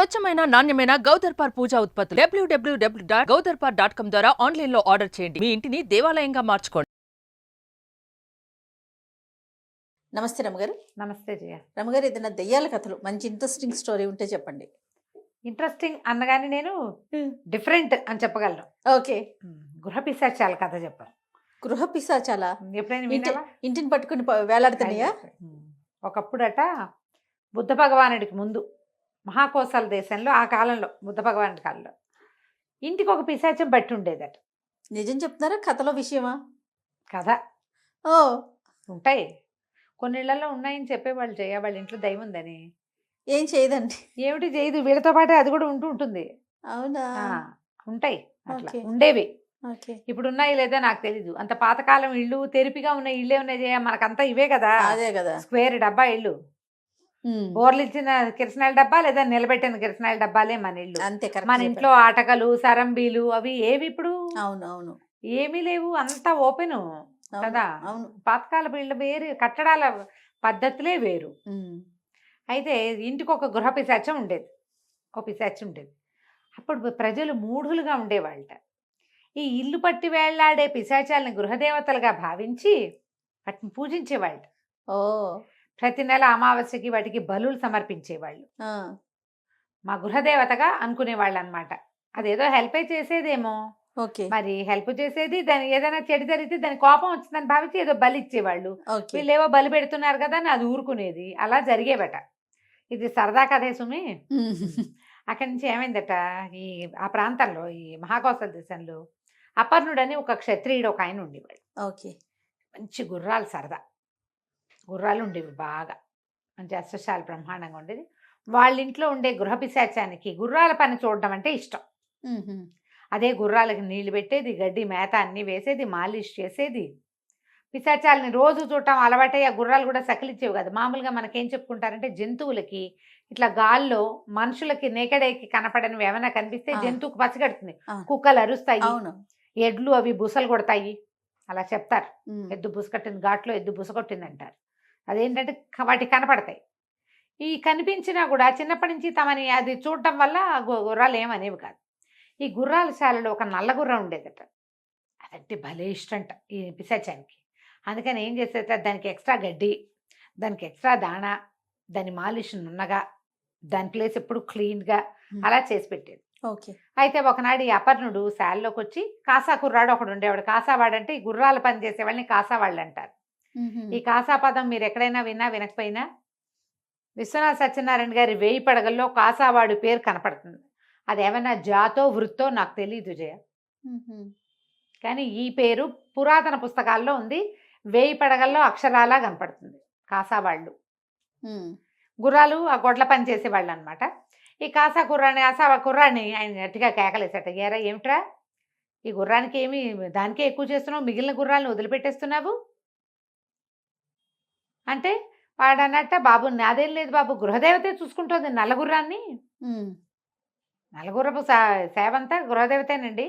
స్వచ్ఛమైన నాణ్యమైన గౌదర్పార్ పూజా ఉత్పత్తులు www.gaudarpar.com ద్వారా ఆన్లైన్ లో ఆర్డర్ చేయండి. మీ ఇంటిని దేవాలయంగా మార్చుకోండి. నమస్తే రమగారు. నమస్తే జయ. రమగారు, ఏదైనా దెయ్యాల కథలు మంచి ఇంట్రెస్టింగ్ స్టోరీ ఉంటే చెప్పండి. ఇంట్రెస్టింగ్ అన్నగానే నేను డిఫరెంట్ అని చెప్పగలను. ఓకే. గృహ పిశాచాల కథ చెప్పాను. గృహ పిశాచాలా? ఎప్పుడైనా విన్నావా? ఇంటిని పట్టుకుని వేలాడుతున్నాయా? ఒకప్పుడట బుద్ధ భగవానుడికి ముందు మహాకోశాల దేశంలో, ఆ కాలంలో బుద్ధ భగవానుడి కాలంలో ఇంటికి ఒక పిశాచం బట్టి ఉండేదట. నిజం చెప్తున్నారా? కథలో విషయమా? కథ. ఓ, ఉంటాయి కొన్ని ఇళ్లలో ఉన్నాయని చెప్పేవాళ్ళు జయ. వాళ్ళ ఇంట్లో దైవం ఉందని. ఏం చేయదండి. ఏమిటి చేయదు, వీళ్ళతో పాటు అది కూడా ఉంటుంది. అవునా? ఉంటాయి అట్లా ఓకే. ఉండేవి. ఓకే. ఇప్పుడు ఉన్నాయి లేదా నాకు తెలీదు. అంత పాతకాలం ఇళ్ళు, తెరిపిగా ఉన్న ఇళ్ళే ఉన్నాయి జయ. మనకంతా ఇవే కదా, అదే కదా. స్క్వేర్ డబ్బా ఇళ్ళు. బోర్లు ఇచ్చిన కిరసనాయిల డబ్బా లేదా నిలబెట్టిన కిరసనాయిల డబ్బాలే మన ఇల్లు. అంతే, మన కరెక్ట్ ఇంట్లో ఆటకలు, సరంబీలు అవి ఏవి ఇప్పుడు? అవును అవును ఏమీ లేవు, అంతా ఓపెన్ కదా. అవును. పాతకాల ఇళ్ళు వేరు, కట్టడాల పద్ధతులే వేరు. అయితే ఇంటికి ఒక గృహ పిశాచం ఉండేది, ఒక పిశాచం ఉండేది. అప్పుడు ప్రజలు మూఢులుగా ఉండేవాళ్ళట. ఈ ఇల్లు పట్టి వేళ్లాడే పిశాచాలని గృహదేవతలుగా భావించి వాటిని పూజించేవాళ్ళట. ఓ, ప్రతి నెల అమావాస్యకి వాటికి బలులు సమర్పించేవాళ్ళు. ఆ, మా గృహదేవతగా అనుకునేవాళ్ళు అనమాట. అదేదో హెల్ప్ చేసేదేమో ఓకే. మరి, హెల్ప్ చేసేది. దాని ఏదైనా చెడు జరిగితే దాని కోపం వచ్చిందని భావించి ఏదో బలి ఇచ్చేవాళ్ళు. ఓకే. వీళ్ళేవో బలి పెడుతున్నారు కదా అని అది ఊరుకునేది. అలా జరిగేవట. ఇది సరదా కథే సుమి. అక్కడి నుంచి ఏమైందట, ఆ ప్రాంతంలో, ఈ మహాకోశల దేశంలో అపర్ణుడని ఒక క్షత్రియుడు ఒక ఆయన ఉండేవాడు. ఓకే. మంచి గుర్రాలు, సరదా గుర్రాలు ఉండేవి బాగా. మంచి అశ్వశాల బ్రహ్మాండంగా ఉండేది. వాళ్ళ ఇంట్లో ఉండే గృహ పిశాచానికి గుర్రాల పని చూడడం అంటే ఇష్టం. అదే గుర్రాలకి నీళ్లు పెట్టేది, గడ్డి మేత అన్నీ వేసేది, మాలిష్ చేసేది. పిశాచాలని రోజు చూడటం అలవాటై ఆ గుర్రాలు కూడా సకిలిచ్చేవి కాదు. మామూలుగా మనకేం చెప్పుకుంటారంటే, జంతువులకి ఇట్లా గాల్లో మనుషులకి నేకడేకి కనపడనివి ఏమైనా కనిపిస్తే జంతువుకు పసిగడుతుంది. కుక్కలు అరుస్తాయి, ఎడ్లు అవి బుసలు కొడతాయి, అలా చెప్తారు. ఎద్దు బుస కట్టింది, ఘాట్లో ఎద్దు బుస కొట్టింది అంటారు. అదేంటంటే వాటికి కనపడతాయి. ఈ కనిపించినా కూడా చిన్నప్పటి నుంచి తమని అది చూడటం వల్ల గుర్రాలు ఏమనేవి కాదు. ఈ గుర్రాల శాలలో ఒక నల్ల గుర్రం ఉండేదట. అదంటే భలే ఇష్టంట ఈ పిశాచానికి. అందుకని ఏం చేసేట, దానికి ఎక్స్ట్రా గడ్డి, దానికి ఎక్స్ట్రా దాణా, దాని మాలిష్ నున్నగా, దాని ప్లేస్ ఎప్పుడు క్లీన్గా అలా చేసి పెట్టేది. ఓకే. అయితే ఒకనాడు ఈ అపర్ణుడు శాలలోకి వచ్చి, కాసా కుర్రాడు ఒకడు ఉండేవాడు. కాసావాడంటే ఈ గుర్రాల పని చేసే వాళ్ళని కాసావాళ్ళు అంటారు. ఈ కాసా పదం మీరు ఎక్కడైనా విన్నా వినకపోయినా విశ్వనాథ సత్యనారాయణ గారి 1000 పడగల్లో కాసావాడు పేరు కనపడుతుంది. అది ఏమైనా జాతో వృత్తో నాకు తెలియదు జయ, కానీ ఈ పేరు పురాతన పుస్తకాల్లో ఉంది. 1000 పడగల్లో అక్షరాలా కనపడుతుంది. కాసావాళ్ళు గుర్రాలు, ఆ గొడ్ల పని చేసేవాళ్ళు అనమాట. ఈ కాసా కుర్రాన్ని ఆయన గట్టిగా కేకలేసట, ఏరా ఏమిట్రా ఈ గుర్రానికి ఏమి దానికే ఎక్కువ చేస్తున్నావు, మిగిలిన గుర్రాలను వదిలిపెట్టేస్తున్నావు అంటే, వాడన్నట్ట, బాబు నాదేం లేదు బాబు, గృహదేవతే చూసుకుంటుంది నల్లగుర్రాన్ని. నల్లగుర్రపు సేవంతా గృహదేవతేనండి.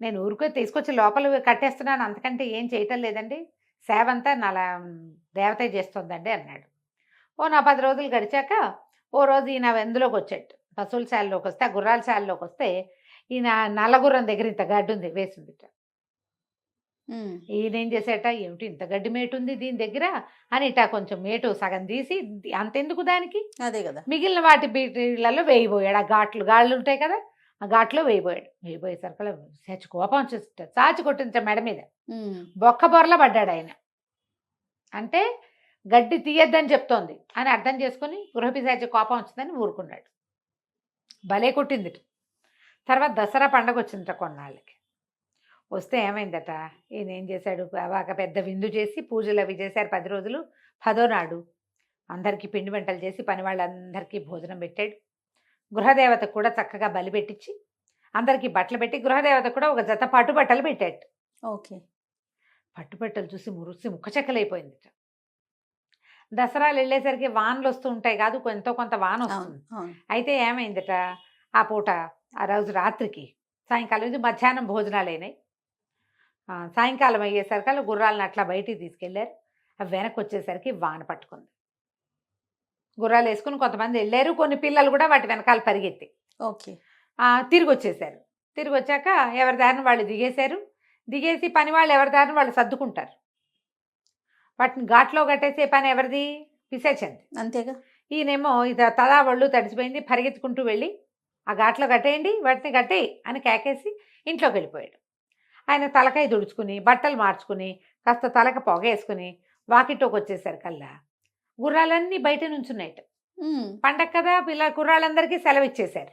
నేను ఊరికే తీసుకొచ్చి లోపల కట్టేస్తున్నాను, అంతకంటే ఏం చేయటం లేదండి. సేవంతా నల్ల దేవతే చేస్తుందండి అన్నాడు. ఓ 10 రోజులు గడిచాక ఓ రోజు ఈయన ఎందులోకి వచ్చాడు, పశువుల శాలలోకి వస్తే, ఆ గుర్రాల శాలలోకి వస్తే, ఈయన నల్లగుర్రం దగ్గర ఇంత గడ్డి ఉంది వేసిందిట. ఈయన ఏం చేసేట, ఏమిటి ఇంత గడ్డి మేటు ఉంది దీని దగ్గర అని ఇటా కొంచెం మేటు సగం తీసి, అంతెందుకు దానికి, అదే కదా, మిగిలిన వాటి బీట్లలో వేయిపోయాడు. ఆ గాళ్ళు ఉంటాయి కదా, ఆ ఘాట్లో వేయిపోయేసరికి చచ్చి కోపం వచ్చేట, చాచి కొట్టించ మెడ మీద బొక్క బొరల పడ్డాడు ఆయన. అంటే గడ్డి తీయద్దని చెప్తోంది అని అర్థం చేసుకుని గృహపిశాచి కోపం వచ్చిందని ఊరుకున్నాడు. భలే కొట్టింది. తర్వాత దసరా పండగ వచ్చిందట కొన్నాళ్ళకి. వస్తే ఏమైందట, ఈయన ఏం చేశాడు, ఒక పెద్ద విందు చేసి పూజలు అవి చేశారు 10 రోజులు. 10వ నాడు అందరికీ పిండి వంటలు చేసి పని వాళ్ళందరికీ భోజనం పెట్టాడు. గృహదేవతకు కూడా చక్కగా బలి పెట్టించి అందరికీ బట్టలు పెట్టి, గృహదేవత కూడా ఒక జత పట్టుబట్టలు పెట్టాడు. ఓకే. పట్టుబట్టలు చూసి మురిసి ముక్కచెక్కలైపోయిందట. దసరాలు వెళ్ళేసరికి వానలు వస్తూ ఉంటాయి కాదు, ఎంతో కొంత వాన వస్తుంది. అయితే ఏమైందట, ఆ పూట ఆ రోజు రాత్రికి సాయంకాలం మధ్యాహ్నం భోజనాలు అయినాయి. సాయంకాలం అయ్యేసరికి గుర్రాలను అట్లా బయటికి తీసుకెళ్లారు. అవి వెనక్కి వచ్చేసరికి వాన పట్టుకుంది. గుర్రాలు వేసుకుని కొంతమంది వెళ్ళారు, కొన్ని పిల్లలు కూడా వాటి వెనకాల పరిగెత్తి ఓకే. తిరిగి వచ్చేసారు. తిరిగి వచ్చాక ఎవరి దారిని వాళ్ళు దిగేశారు. దిగేసి పని వాళ్ళు ఎవరి దారిని వాళ్ళు సర్దుకుంటారు. వాటిని ఘాట్లో కట్టేసే పని ఎవరిది? పిశాచంది. అంతేగా. ఈయనేమో ఇది తలా ఒళ్ళు తడిసిపోయింది, పరిగెత్తుకుంటూ వెళ్ళి ఆ ఘాట్లో కట్టేయండి, వాటిని కట్టేయి అని కేకేసి ఇంట్లోకి వెళ్ళిపోయాడు. ఆయన తలకాయ దుడుచుకుని బట్టలు మార్చుకుని కాస్త తలక పొగ వేసుకుని వాకిట్లోకి వచ్చేసారు కల్లా గుర్రాలన్నీ బయట నుంచున్నాయట. పండగ కదా, గుర్రాలందరికీ సెలవు ఇచ్చేశారు.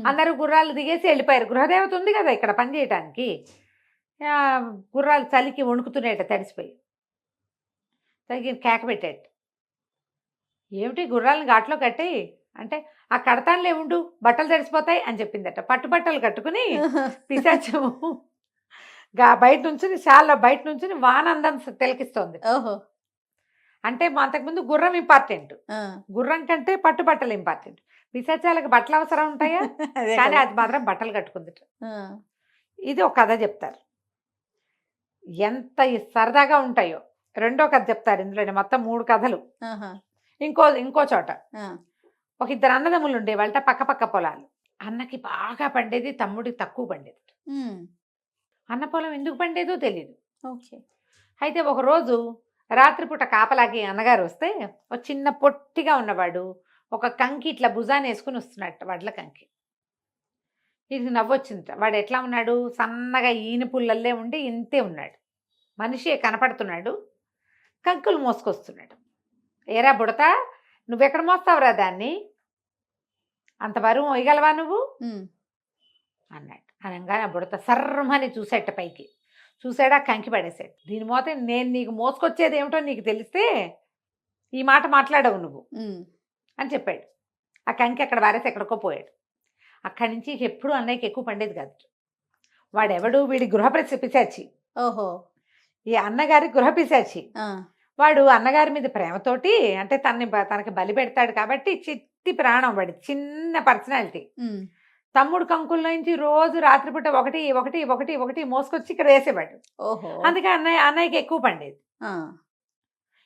అందరూ గుర్రాలు దిగేసి వెళ్ళిపోయారు. గృహదేవత ఉంది కదా ఇక్కడ పని చేయటానికి. గుర్రాలు చలికి వణుకుతున్నాయట తడిసిపోయి. తగ్గి కేక పెట్టాడు. ఏమిటి గుర్రాలను ఘాట్లో కట్టి అంటే, ఆ కడతానులే ఉండు, బట్టలు తడిసిపోతాయి అని చెప్పిందట. పట్టుబట్టలు కట్టుకుని పిశాచము బయట నుంచి చాలా బయట నుంచి వానందం తిలకిస్తోంది. ఓహో. అంటే అంతకుముందు గుర్రం ఇంపార్టెంట్, గుర్రం కంటే పట్టుబట్టలు ఇంపార్టెంట్. పిశాచాలకు బట్టలు అవసరం ఉంటాయా? కానీ అది మాత్రం బట్టలు కట్టుకుందిట. ఇది ఒక కథ చెప్తారు, ఎంత సరదాగా ఉంటాయో. రెండో కథ చెప్తారు ఇందులో, మొత్తం 3 కథలు. ఇంకో చోట ఒక ఇద్దరు అన్నదమ్ములు ఉండేవాళ్ళ, పక్క పక్క పొలాలు. అన్నకి బాగా పండేది, తమ్ముడికి తక్కువ పండేది. అన్న పొలం ఎందుకు పండేదో తెలియదు. ఓకే. అయితే ఒకరోజు రాత్రిపూట కాపలాగి అన్నగారు వస్తే, ఒక చిన్న పొట్టిగా ఉన్నవాడు ఒక కంకి ఇట్లా భుజాన్ని వేసుకుని వస్తున్నట్ట, వడ్ల కంకి. ఇది నవ్వొచ్చింది. వాడు ఎట్లా ఉన్నాడు? సన్నగా ఈన పుల్లల్లే ఉండి ఇంతే ఉన్నాడు, మనిషి కనపడుతున్నాడు, కంకులు మోసుకొస్తున్నాడు. ఏరా బుడతా, నువ్వెక్కడ మోస్తావురా దాన్ని, అంత బరువు మోయగలవా నువ్వు అన్నాడు. అనగానే బుడత సర్రమని చూసాట పైకి. చూసాడా, కంకి పడేసాడు. దీని మోత నేను నీకు మోసుకొచ్చేది ఏమిటో నీకు తెలిస్తే ఈ మాట మాట్లాడవు నువ్వు అని చెప్పాడు. ఆ కంకి అక్కడ వారేసి ఎక్కడికో పోయాడు. అక్కడి నుంచి ఎప్పుడు అన్నయ్యకి ఎక్కువ పండేది కాదు. వాడెవడు? వీడి పిశాచి. ఓహో. ఈ అన్నగారి పిశాచి. వాడు అన్నగారి మీద ప్రేమతోటి, అంటే తనకి బలి పెడతాడు కాబట్టి చిట్టి ప్రాణం, వాడి చిన్న పర్సనాలిటీ. తమ్ముడు కంకుల్లో నుంచి రోజు రాత్రిపూట ఒకటి ఒకటి ఒకటి ఒకటి మోసుకొచ్చి ఇక్కడ వేసేవాడు. అందుకే అన్నయ్యకి ఎక్కువ పండేది.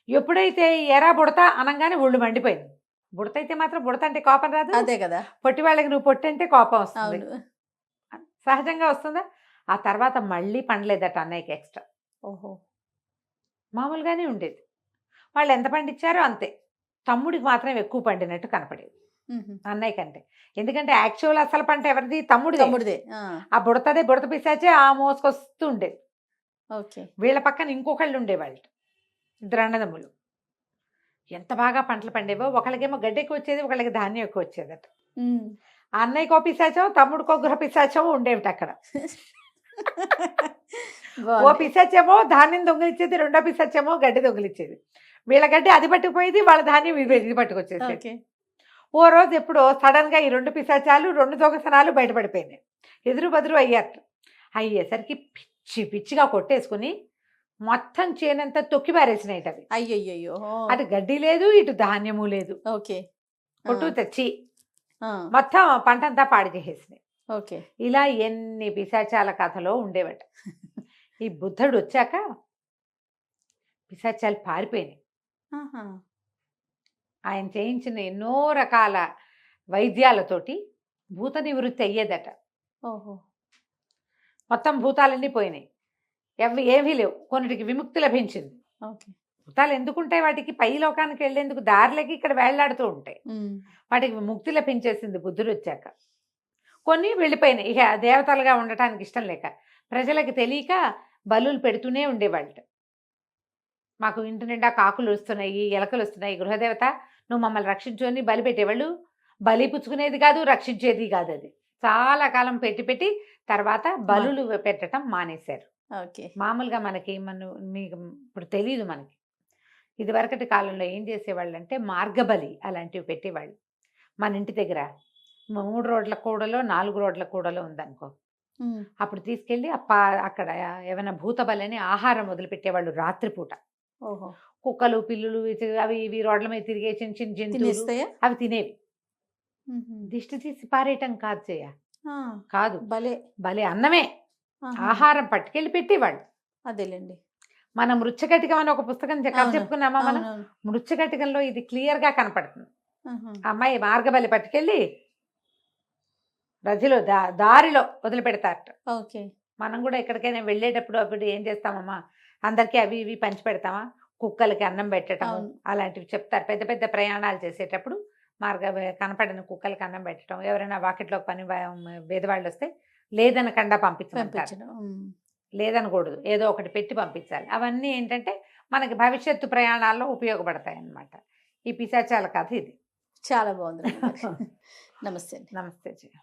ఎప్పుడైతే ఎరా బుడత అనగానే ఒళ్ళు మండిపోయింది. బుడత అయితే మాత్రం బుడత అంటే కోపం రాదు. అదే కదా. పొట్టి వాళ్ళకి నువ్వు పొట్టి అంటే కోపం వస్తుంది, సహజంగా వస్తుందా. ఆ తర్వాత మళ్ళీ పండలేదట అన్నయ్యకి ఎక్స్ట్రా. ఓహో. మామూలుగానే ఉండేది. వాళ్ళు ఎంత పండించారో అంతే. తమ్ముడికి మాత్రం ఎక్కువ పండినట్టు కనపడేది అన్నయ్య కంటే. ఎందుకంటే యాక్చువల్ అసలు పంట ఎవరిది? తమ్ముడిదే. ఆ బుడత పిశాచే ఆ మోసుకొస్తూ ఉండేది. ఓకే. వీళ్ళ పక్కన ఇంకొకళ్ళు ఉండేవాళ్ళు, ఇద్దరు అన్నదమ్ములు. ఎంత బాగా పంటలు పండేవో. ఒకళ్ళకేమో గడ్డి ఎక్కువ వచ్చేది, ఒకళ్ళకి ధాన్యం ఎక్కువ వచ్చేదట. ఆ అన్నయ్యకో పిశాచం, తమ్ముడికో పిశాచం ఉండేవిట అక్కడ. ఓ పిశాచేమో ధాన్యం దొంగిలిచ్చేది, రెండో పిశాచేమో గడ్డి దొంగిలిచ్చేది. వీళ్ళ గడ్డి అది పట్టుకుపోయేది, వాళ్ళ ధాన్యం ఇది పట్టుకొచ్చేది. ఓ రోజు ఎప్పుడో సడన్ గా ఈ 2 పిశాచాలు 2 దొంగతనాలు బయటపడిపోయినాయి. ఎదురు బదురు అయ్యేసరికి పిచ్చిగా కొట్టేసుకుని మొత్తం చేనంతా తొక్కి పారేసినాయి అవి. అయ్యయ్యో. అటు గడ్డి లేదు, ఇటు ధాన్యము లేదు. ఓకే. కొట్టు తెచ్చి మొత్తం పంటంతా పాడు చేసేసినాయి. ఓకే. ఇలా ఎన్ని పిశాచాల కథలో ఉండేవట. ఈ బుద్ధుడు వచ్చాక పిశాచాలు పారిపోయినాయి. ఆయన చేయించిన ఎన్నో రకాల వైద్యాలతోటి భూత నివృత్తి అయ్యేదట. ఓహో. మొత్తం భూతాలన్నీ పోయినాయి, ఏమీ లేవు. కొన్నిటికి విముక్తి లభించింది. ఓకే. భూతాలు ఎందుకుంటాయి? వాటికి పై లోకానికి వెళ్ళేందుకు దారిలోకి ఇక్కడ వేళ్లాడుతూ ఉంటాయి. వాటికి ముక్తి లభించేసింది బుద్ధుడు వచ్చాక. కొన్ని వెళ్ళిపోయినాయి, ఇక దేవతలుగా ఉండటానికి ఇష్టం లేక ప్రజలకు తెలియక బలులు పెడుతూనే ఉండేవాళ్ళ. మాకు ఇంటి నిండా కాకులు వస్తున్నాయి, ఎలకలు వస్తున్నాయి, గృహదేవత నువ్వు మమ్మల్ని రక్షించు అని బలి పెట్టేవాళ్ళు. బలి పుచ్చుకునేది కాదు, రక్షించేది కాదు. అది చాలా కాలం పెట్టి తర్వాత బలులు పెట్టడం మానేశారు. ఓకే. మామూలుగా మీకు ఇప్పుడు తెలియదు మనకి. ఇదివరకటి కాలంలో ఏం చేసేవాళ్ళు అంటే మార్గబలి అలాంటివి పెట్టేవాళ్ళు. మన ఇంటి దగ్గర 3 రోడ్ల కూడలో 4 రోడ్ల కూడలో ఉందనుకో, అప్పుడు తీసుకెళ్ళి అక్కడ ఏమైనా భూతబలి అని ఆహారం వదిలిపెట్టేవాళ్ళు రాత్రిపూట. ఓహో. కుక్కలు, పిల్లులు, అవి ఇవి రోడ్ల మీద తిరిగే చిన్న చిన్న జంతువులు అవి తినేవి. దిష్టి తీసి పారేయటం కాదు కాదు, భలే భలే అన్నమే ఆహారం పట్టుకెళ్ళి పెట్టేవాళ్ళు. అదేలేండి. మనం మృచ్చకటికం అని ఒక పుస్తకం కథ అవును, చెప్పుకున్నామా మనం? అవునవును. మృచ్చకటికంలో ఇది క్లియర్ గా కనపడుతుంది. ఆహా. ఆ అమ్మాయి మార్గబలి పట్టుకెళ్ళి రజిలో దారిలో వదిలిపెడతారట. ఓకే. మనం కూడా ఎక్కడికైనా వెళ్ళేటప్పుడు అప్పుడు ఏం చేస్తామమ్మా, అందరికీ అవి ఇవి పంచి పెడతామా, కుక్కలకి అన్నం పెట్టడం అవును. అలాంటివి చెప్తారు. పెద్ద పెద్ద ప్రయాణాలు చేసేటప్పుడు కనపడిన కుక్కలకి అన్నం పెట్టడం, ఎవరైనా వాకిట్లో పని పేదవాళ్ళు వస్తే లేదనకుండా పంపించమంటారు. పంపించడం. లేదనకూడదు, ఏదో ఒకటి పెట్టి పంపించాలి. అవన్నీ ఏంటంటే మనకి భవిష్యత్తు ప్రయాణాల్లో ఉపయోగపడతాయి అన్నమాట. ఈ పిశాచాల కథ ఇది. చాలా బాగుంది. నమస్తే అండి. నమస్తే జయ.